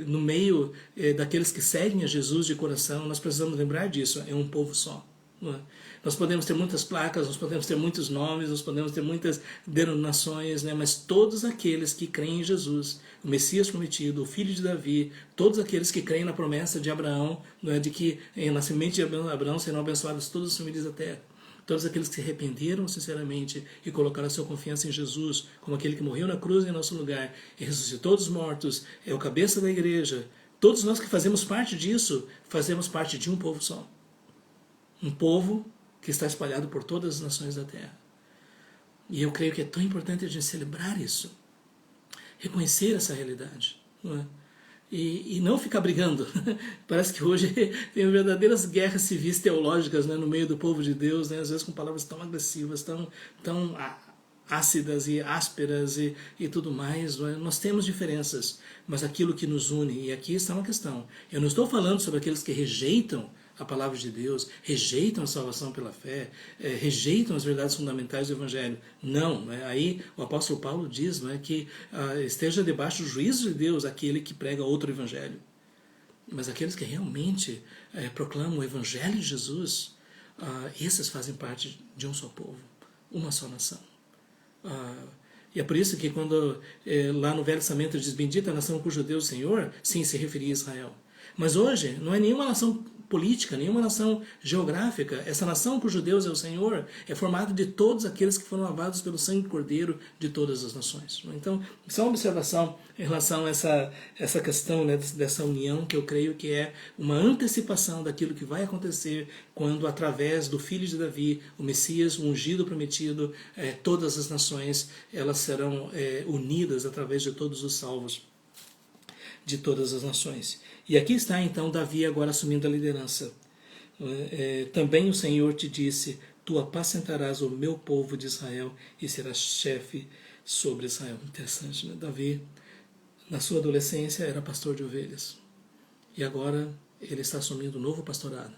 no meio daqueles que seguem a Jesus de coração, nós precisamos lembrar disso, é um povo só. Não é? Nós podemos ter muitas placas, nós podemos ter muitos nomes, nós podemos ter muitas denominações, né, mas todos aqueles que creem em Jesus, o Messias prometido, o Filho de Davi, todos aqueles que creem na promessa de Abraão, não é, de que na semente de Abraão serão abençoadas todas as famílias da terra. Todos aqueles que se arrependeram sinceramente e colocaram a sua confiança em Jesus, como aquele que morreu na cruz em nosso lugar e ressuscitou dos mortos, é o cabeça da igreja. Todos nós que fazemos parte disso, fazemos parte de um povo só. Um povo que está espalhado por todas as nações da terra. E eu creio que é tão importante a gente celebrar isso, reconhecer essa realidade, não é? E não ficar brigando. Parece que hoje tem verdadeiras guerras civis teológicas, né, no meio do povo de Deus, né, às vezes com palavras tão agressivas, tão ácidas e ásperas e tudo mais. Não é? Nós temos diferenças, mas aquilo que nos une, e aqui está uma questão. Eu não estou falando sobre aqueles que rejeitam a palavra de Deus, rejeitam a salvação pela fé, rejeitam as verdades fundamentais do Evangelho. Não, né? Aí o apóstolo Paulo diz, não é, que esteja debaixo do juízo de Deus aquele que prega outro Evangelho. Mas aqueles que realmente proclamam o Evangelho de Jesus, esses fazem parte de um só povo, uma só nação. E é por isso que quando lá no Velho Testamento diz: bendita a nação cujo Deus é o Senhor, sim, se referia a Israel. Mas hoje não é nenhuma nação política, nenhuma nação geográfica. Essa nação cujo Deus é o Senhor é formada de todos aqueles que foram lavados pelo sangue do Cordeiro de todas as nações. Então, só uma observação em relação a essa questão, né, dessa união, que eu creio que é uma antecipação daquilo que vai acontecer quando, através do Filho de Davi, o Messias, o ungido prometido, todas as nações elas serão unidas através de todos os salvos. de todas as nações. E aqui está então Davi agora assumindo a liderança. Também o Senhor te disse, tu apacentarás o meu povo de Israel e serás chefe sobre Israel. Interessante, né? Davi, na sua adolescência, era pastor de ovelhas. E agora ele está assumindo um novo pastorado.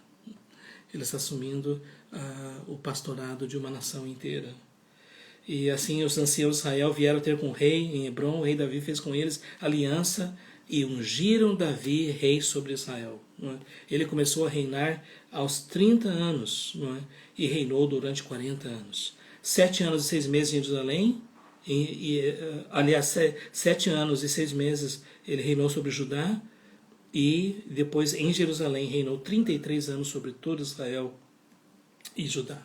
Ele está assumindo o pastorado de uma nação inteira. E assim os anciãos de Israel vieram ter com o rei em Hebron. O rei Davi fez com eles aliança e ungiram Davi rei sobre Israel. Não é? Ele começou a reinar aos 30 anos, não é? E reinou durante 40 anos. 7 anos e 6 meses em Jerusalém, aliás, 7 anos e 6 meses ele reinou sobre Judá, e depois em Jerusalém reinou 33 anos sobre todo Israel e Judá.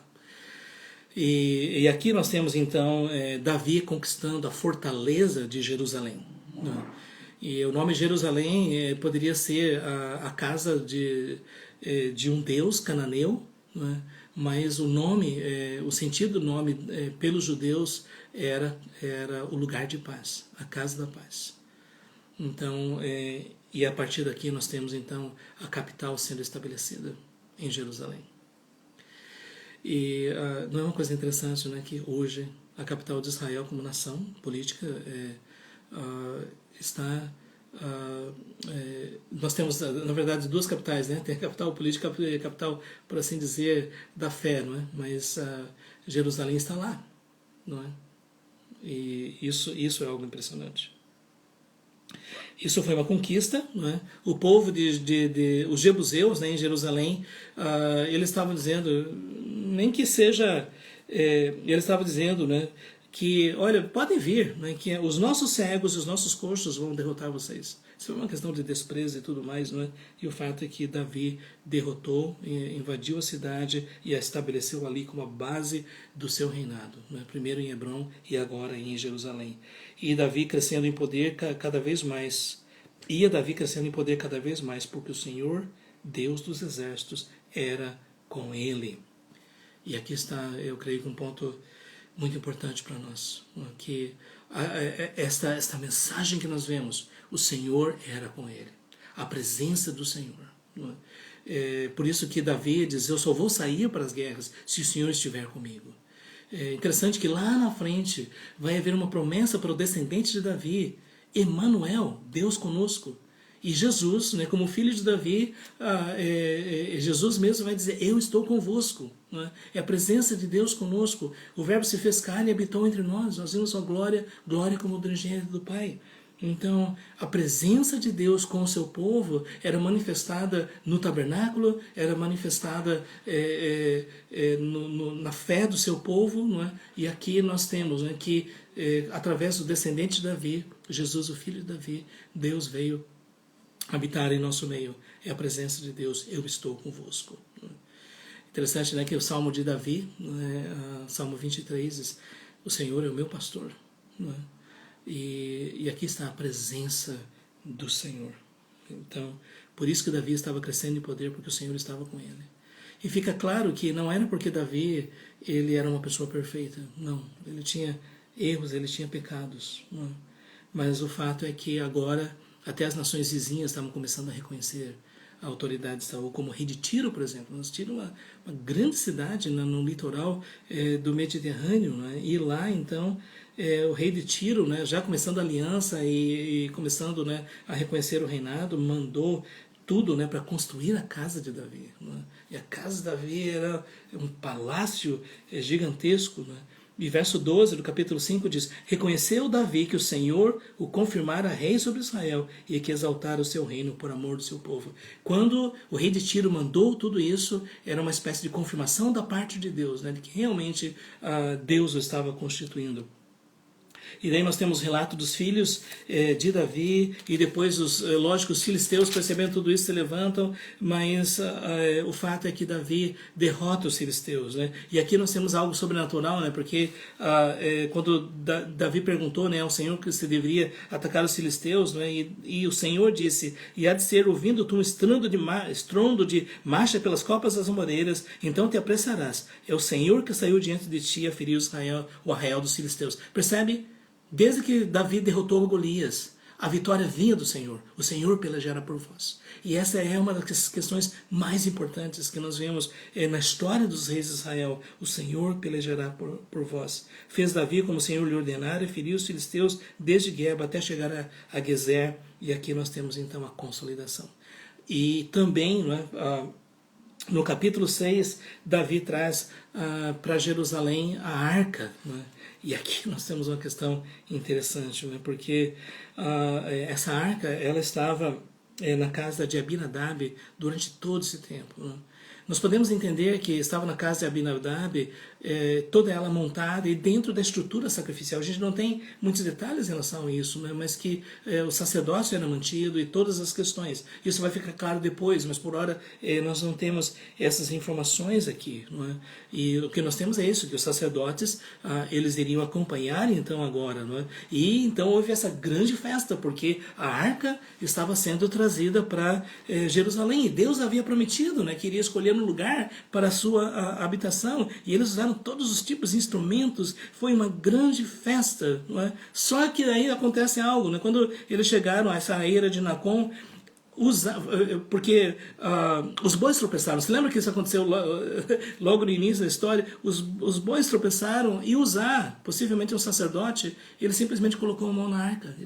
E aqui nós temos então Davi conquistando a fortaleza de Jerusalém. Né? E o nome Jerusalém poderia ser a casa de um deus cananeu, né? Mas o nome, o sentido do nome pelos judeus era o lugar de paz, a casa da paz. Então, e a partir daqui nós temos então a capital sendo estabelecida em Jerusalém. E não é uma coisa interessante, né, que hoje a capital de Israel como nação política está... nós temos, na verdade, duas capitais, né? Tem a capital política e a capital, por assim dizer, da fé, não é? Mas Jerusalém está lá, não é? E isso é algo impressionante. Isso foi uma conquista, não é? O povo os jebuseus, né, em Jerusalém, eles estavam dizendo, nem que seja, eles estavam dizendo, né, que, olha, podem vir, né, que os nossos cegos e os nossos coxos vão derrotar vocês. Isso é uma questão de desprezo e tudo mais, não é? E o fato é que Davi derrotou, invadiu a cidade e a estabeleceu ali como a base do seu reinado, não é? Primeiro em Hebron e agora em Jerusalém. E Davi crescendo em poder cada vez mais. Ia Davi crescendo em poder cada vez mais, porque o Senhor, Deus dos exércitos, era com ele. E aqui está, eu creio que um ponto muito importante para nós, que esta mensagem que nós vemos, o Senhor era com ele, a presença do Senhor. Por isso que Davi diz, eu só vou sair para as guerras se o Senhor estiver comigo. É interessante que lá na frente vai haver uma promessa para o descendente de Davi, Emanuel, Deus conosco. E Jesus, né, como filho de Davi, Jesus mesmo vai dizer, eu estou convosco. Né? É a presença de Deus conosco. O Verbo se fez carne e habitou entre nós. Nós vimos a glória, glória como do unigênito do Pai. Então, a presença de Deus com o seu povo era manifestada no tabernáculo, era manifestada na fé do seu povo. Não é? E aqui nós temos, né, que, através do descendente de Davi, Jesus, o filho de Davi, Deus veio habitar em nosso meio. É a presença de Deus, eu estou convosco. Interessante, né, que o Salmo de Davi, né, Salmo 23, diz, o Senhor é o meu pastor. Né? E aqui está a presença do Senhor. Então, por isso que Davi estava crescendo em poder, porque o Senhor estava com ele. E fica claro que não era porque Davi ele era uma pessoa perfeita. Não, ele tinha erros, ele tinha pecados. Não. Mas o fato é que agora até as nações vizinhas estavam começando a reconhecer a autoridade de Saul, como o rei de Tiro, por exemplo. Nós Tiro uma grande cidade no litoral do Mediterrâneo, né? E lá, então, o rei de Tiro, né, já começando a aliança e começando, né, a reconhecer o reinado, mandou tudo, né, para construir a casa de Davi. Né? E a casa de Davi era um palácio gigantesco, né? E verso 12 do capítulo 5 diz, reconheceu Davi que o Senhor o confirmara rei sobre Israel e que exaltara o seu reino por amor do seu povo. Quando o rei de Tiro mandou tudo isso, era uma espécie de confirmação da parte de Deus, né, de que realmente Deus o estava constituindo. E daí nós temos o relato dos filhos de Davi, e depois, lógico, os filisteus, percebendo tudo isso, se levantam, mas o fato é que Davi derrota os filisteus. Né? E aqui nós temos algo sobrenatural, né? Porque quando Davi perguntou, né, ao Senhor que se deveria atacar os filisteus, né, e o Senhor disse, e há de ser ouvindo tu um estrondo de marcha pelas copas das amoreiras, então te apressarás. É o Senhor que saiu diante de ti a ferir o arraial dos filisteus. Percebe? Desde que Davi derrotou Golias, A vitória vinha do Senhor. O Senhor pelejará por vós. E essa é uma das questões mais importantes que nós vemos na história dos reis de Israel. O Senhor pelejará por vós. Fez Davi como o Senhor lhe ordenara e feriu os filisteus desde Geba até chegar a Gezer. E aqui nós temos então a consolidação. E também, né, no capítulo 6, Davi traz para Jerusalém a arca, né? E aqui nós temos uma questão interessante, né? Porque essa arca ela estava na casa de Abinadab durante todo esse tempo, né? Nós podemos entender que estava na casa de Abinadab, toda ela montada e dentro da estrutura sacrificial. A gente não tem muitos detalhes em relação a isso, né? Mas que o sacerdócio era mantido e todas as questões. Isso vai ficar claro depois, mas por hora nós não temos essas informações aqui, não é? E o que nós temos é isso, que os sacerdotes eles iriam acompanhar então agora, não é? E então houve essa grande festa, porque a arca estava sendo trazida para Jerusalém, e Deus havia prometido, né, que iria escolher um lugar para a sua habitação, e eles usaram todos os tipos de instrumentos, foi uma grande festa, não é? Só que aí acontece algo, né? Quando eles chegaram a essa eira de Nacon, porque os bois tropeçaram. Você lembra que isso aconteceu logo no início da história? Os bois tropeçaram e Uzá, possivelmente um sacerdote, ele simplesmente colocou a mão na arca.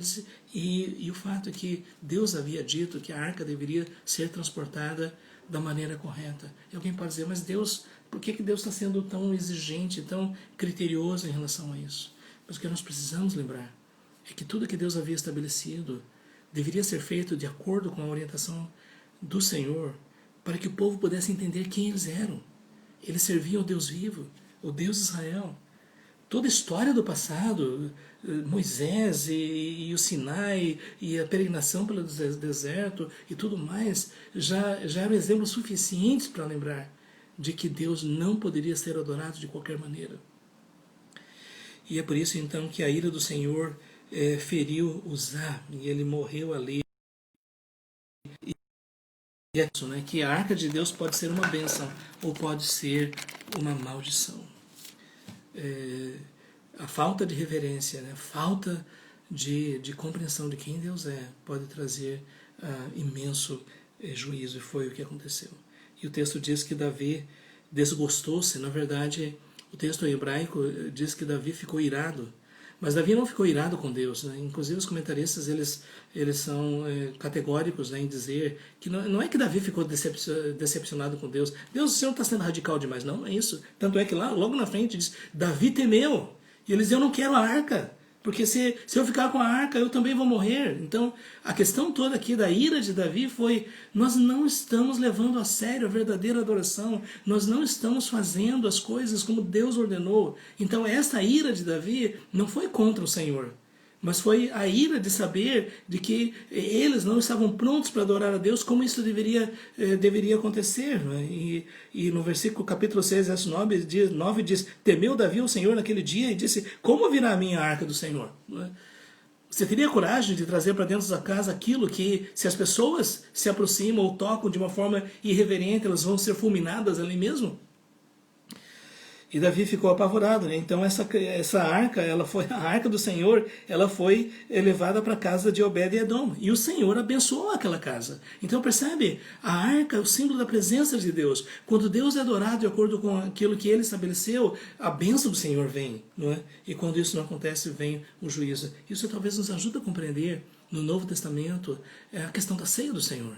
E o fato é que Deus havia dito que a arca deveria ser transportada da maneira correta. E alguém pode dizer, mas Deus, por que Deus está sendo tão exigente, tão criterioso em relação a isso? Mas o que nós precisamos lembrar é que tudo que Deus havia estabelecido deveria ser feito de acordo com a orientação do Senhor, para que o povo pudesse entender quem eles eram. Eles serviam o Deus vivo, o Deus de Israel. Toda a história do passado, Moisés e o Sinai e a peregrinação pelo deserto e tudo mais, já eram exemplos suficientes para lembrar de que Deus não poderia ser adorado de qualquer maneira. E é por isso então que a ira do Senhor feriu Uzá, e ele morreu ali. E é isso, né, que a arca de Deus pode ser uma bênção ou pode ser uma maldição. A falta de reverência, né, a falta de compreensão de quem Deus pode trazer imenso juízo, e foi o que aconteceu. E o texto diz que Davi desgostou-se. Na verdade, o texto hebraico diz que Davi ficou irado. Mas Davi não ficou irado com Deus, né? Inclusive os comentaristas eles são categóricos, né, em dizer que não é que Davi ficou decepcionado com Deus. Deus, o Senhor está sendo radical demais. Não é isso. Tanto é que lá, logo na frente, diz, Davi temeu. E ele diz, eu não quero a arca, porque se eu ficar com a arca, eu também vou morrer. Então, a questão toda aqui da ira de Davi foi, nós não estamos levando a sério a verdadeira adoração, nós não estamos fazendo as coisas como Deus ordenou. Então, essa ira de Davi não foi contra o Senhor, mas foi a ira de saber de que eles não estavam prontos para adorar a Deus como isso deveria acontecer. Não é? E no versículo capítulo 6, verso 9 diz, temeu Davi o Senhor naquele dia e disse, como virá a minha arca do Senhor? Não é? Você teria coragem de trazer para dentro da casa aquilo que, se as pessoas se aproximam ou tocam de uma forma irreverente, elas vão ser fulminadas ali mesmo? E Davi ficou apavorado, né? Então essa arca, a arca do Senhor, ela foi levada para a casa de Obed-edom. E o Senhor abençoou aquela casa. Então percebe, a arca é o símbolo da presença de Deus. Quando Deus é adorado de acordo com aquilo que Ele estabeleceu, a bênção do Senhor vem, não é? E quando isso não acontece, vem o juízo. Isso talvez nos ajude a compreender no Novo Testamento a questão da ceia do Senhor.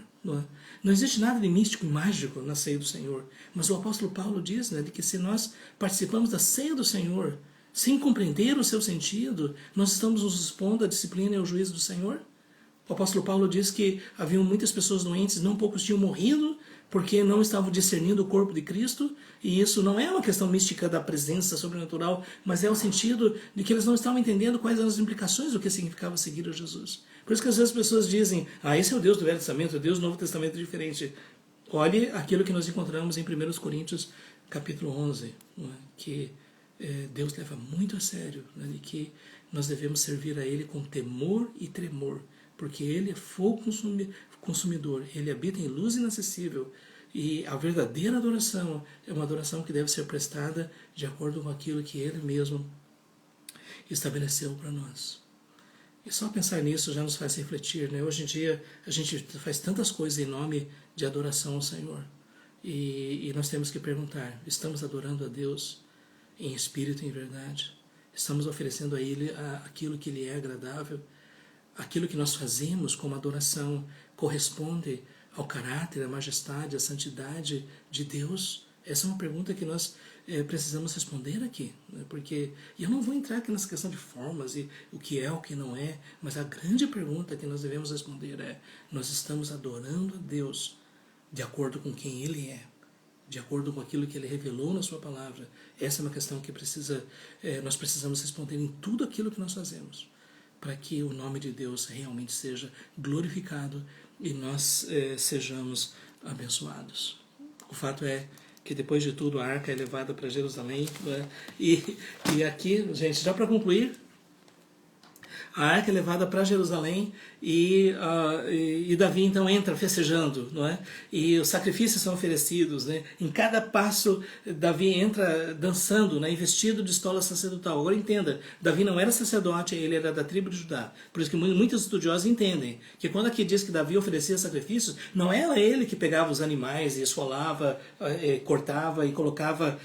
Não existe nada de místico e mágico na ceia do Senhor, mas o apóstolo Paulo diz, né, de que se nós participamos da ceia do Senhor sem compreender o seu sentido, nós estamos nos expondo à disciplina e ao juízo do Senhor. O apóstolo Paulo diz que haviam muitas pessoas doentes, não poucos tinham morrido porque não estavam discernindo o corpo de Cristo, e isso não é uma questão mística da presença sobrenatural, mas é o sentido de que eles não estavam entendendo quais eram as implicações do que significava seguir a Jesus. Por isso que às vezes as pessoas dizem, esse é o Deus do Velho Testamento, o Deus do Novo Testamento é diferente. Olhe aquilo que nós encontramos em 1 Coríntios capítulo 11, não é? Que Deus leva muito a sério, né? De que nós devemos servir a Ele com temor e tremor, porque Ele é fogo consumidor, Ele habita em luz inacessível, e a verdadeira adoração é uma adoração que deve ser prestada de acordo com aquilo que Ele mesmo estabeleceu para nós. E só pensar nisso já nos faz refletir, né? Hoje em dia a gente faz tantas coisas em nome de adoração ao Senhor. E nós temos que perguntar, estamos adorando a Deus em espírito e em verdade? Estamos oferecendo a Ele aquilo que lhe é agradável? Aquilo que nós fazemos como adoração corresponde ao caráter, à majestade, à santidade de Deus? Essa é uma pergunta que nós precisamos responder aqui, né? Porque e eu não vou entrar aqui nessa questão de formas e o que não é, mas a grande pergunta que nós devemos responder é: nós estamos adorando a Deus de acordo com quem Ele é, de acordo com aquilo que Ele revelou na Sua palavra? Essa é uma questão que nós precisamos responder em tudo aquilo que nós fazemos, para que o nome de Deus realmente seja glorificado e nós sejamos abençoados. O fato é que depois de tudo a arca é levada para Jerusalém, né? E aqui, gente, já para concluir, a arca é levada para Jerusalém e Davi então entra festejando, não é? E os sacrifícios são oferecidos, né? Em cada passo Davi entra dançando, né? E vestido de estola sacerdotal. Agora entenda, Davi não era sacerdote, ele era da tribo de Judá. Por isso que muitos estudiosos entendem que quando aqui diz que Davi oferecia sacrifícios, não era ele que pegava os animais e esfolava, cortava e colocava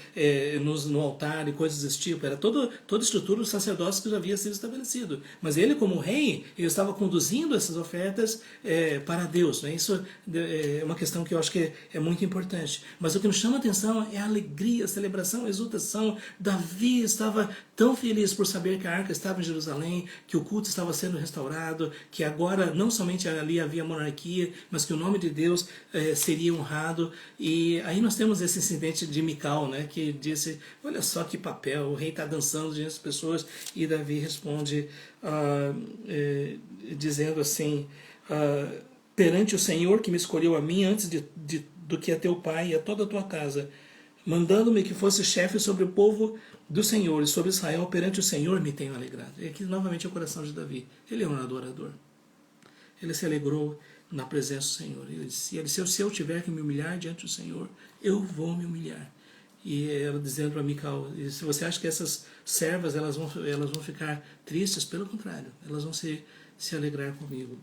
no altar e coisas desse tipo. Era toda a estrutura do sacerdócio que já havia sido estabelecido. Mas ele, como rei, ele estava conduzindo essas ofertas para Deus, né? Isso é uma questão que eu acho que é muito importante. Mas o que nos chama a atenção é a alegria, a celebração, a exultação. Davi estava tão feliz por saber que a arca estava em Jerusalém, que o culto estava sendo restaurado, que agora não somente ali havia monarquia, mas que o nome de Deus seria honrado. E aí nós temos esse incidente de Mical, né, que disse: olha só que papel, o rei está dançando diante das pessoas, e Davi responde dizendo assim: perante o Senhor que me escolheu a mim antes do que a teu pai e a toda a tua casa, mandando-me que fosse chefe sobre o povo do Senhor e sobre Israel, perante o Senhor me tenho alegrado. E aqui novamente é o coração de Davi. Ele é um adorador. Ele se alegrou na presença do Senhor. Ele disse: se eu tiver que me humilhar diante do Senhor, eu vou me humilhar. E ela dizendo para Mical: se você acha que essas servas elas vão ficar tristes, pelo contrário, elas vão se alegrar comigo.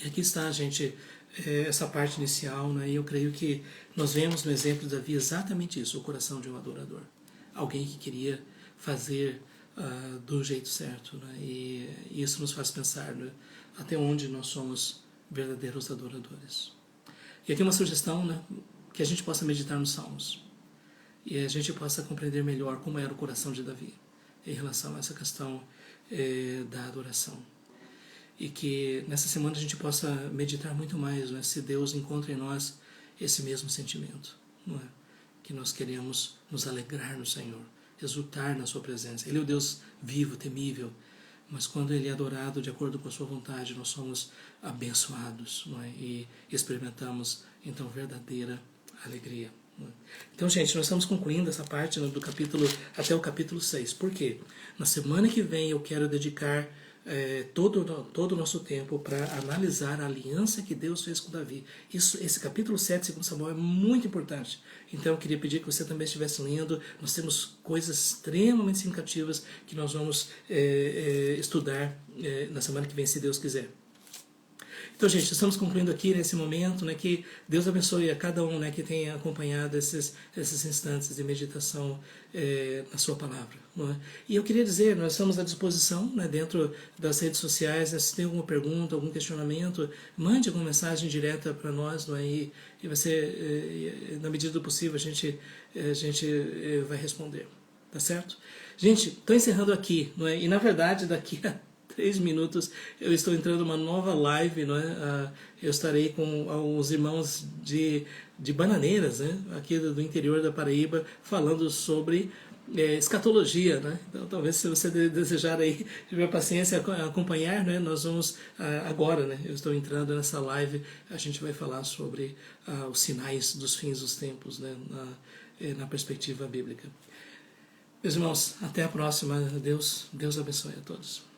E aqui está, gente, essa parte inicial, né? E eu creio que nós vemos no exemplo de Davi exatamente isso, o coração de um adorador. Alguém que queria fazer do jeito certo, né? E isso nos faz pensar, né, até onde nós somos verdadeiros adoradores. E aqui uma sugestão, né, que a gente possa meditar nos Salmos e a gente possa compreender melhor como era o coração de Davi em relação a essa questão da adoração. E que nessa semana a gente possa meditar muito mais, né, se Deus encontra em nós esse mesmo sentimento, não é? Que nós queremos nos alegrar no Senhor, exultar na sua presença. Ele é o Deus vivo, temível, mas quando Ele é adorado de acordo com a sua vontade, nós somos abençoados, não é? E experimentamos então verdadeira alegria. Então, gente, nós estamos concluindo essa parte, né, do capítulo até o capítulo 6. Por quê? Na semana que vem eu quero dedicar todo o nosso tempo para analisar a aliança que Deus fez com Davi. Esse capítulo 7, segundo Samuel, é muito importante. Então eu queria pedir que você também estivesse lendo. Nós temos coisas extremamente significativas que nós vamos estudar na semana que vem, se Deus quiser. Então, gente, estamos concluindo aqui nesse momento, né, que Deus abençoe a cada um, né, que tenha acompanhado esses instantes de meditação na sua palavra. Não é? E eu queria dizer, nós estamos à disposição, né, dentro das redes sociais, né, se tem alguma pergunta, algum questionamento, mande alguma mensagem direta para nós, não é? E vai ser, na medida do possível, a gente vai responder. Tá certo? Gente, estou encerrando aqui, não é? E na verdade, daqui a 3 minutos eu estou entrando numa nova live, não é? Eu estarei com os irmãos de Bananeiras, né? Aqui do interior da Paraíba, falando sobre escatologia, né? Então talvez, se você desejar aí, tiver paciência acompanhar, né? Nós vamos agora, né? Eu estou entrando nessa live, a gente vai falar sobre os sinais dos fins dos tempos, né? Na perspectiva bíblica. Meus irmãos, até a próxima. Deus abençoe a todos.